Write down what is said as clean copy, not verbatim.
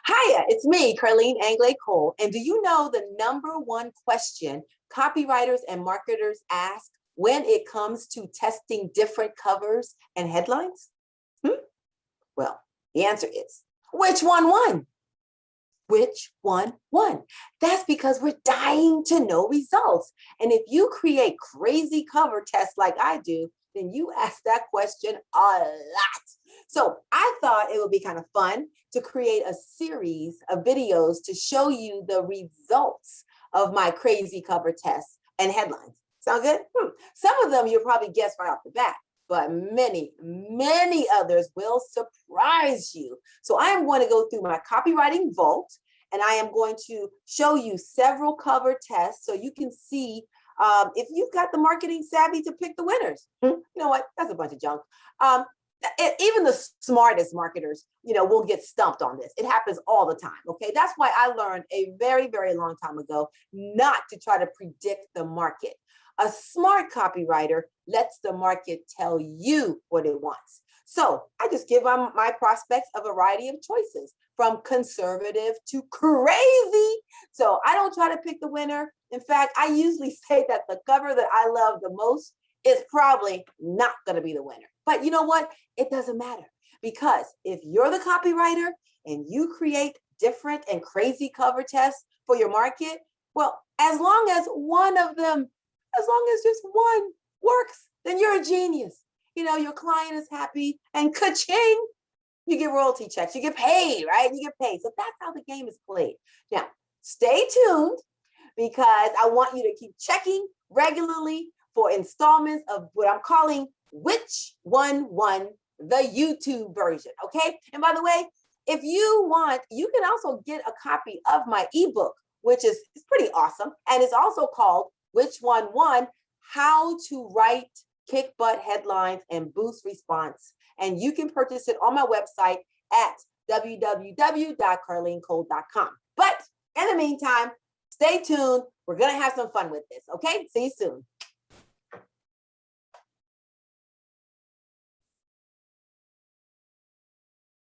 Hiya, it's me, Carline Anglade-Cole. And do you know the number one question copywriters and marketers ask when it comes to testing different covers and headlines? Well, the answer is, which one won? Which one won? That's because we're dying to know results. And if you create crazy cover tests like I do, then you ask that question a lot. So I thought it would be kind of fun to create a series of videos to show you the results of my crazy cover tests and headlines. Sound good? Some of them you'll probably guess right off the bat, but many, many others will surprise you. So I am going to go through my copywriting vault, and I am going to show you several cover tests so you can see if you've got the marketing savvy to pick the winners. You know what? That's a bunch of junk. Even the smartest marketers, will get stumped on this. It happens all the time, okay? That's why I learned a very, very long time ago not to try to predict the market. A smart copywriter lets the market tell you what it wants. So I just give my prospects a variety of choices, from conservative to crazy. So I don't try to pick the winner. In fact, I usually say that the cover that I love the most is probably not going to be the winner. But you know what? It doesn't matter, because if you're the copywriter and you create different and crazy cover tests for your market, well, as long as just one works, then you're a genius. Your client is happy, and ka-ching, you get royalty checks. You get paid, right? You get paid. So that's how the game is played. Now, stay tuned, because I want you to keep checking regularly for installments of what I'm calling Which One Won, the YouTube version, okay? And by the way, if you want, you can also get a copy of my ebook, which is pretty awesome. And it's also called Which One Won, How to Write Kick Butt Headlines and Boost Response. And you can purchase it on my website at www.carlinecole.com. But in the meantime, stay tuned. We're going to have some fun with this, okay? See you soon.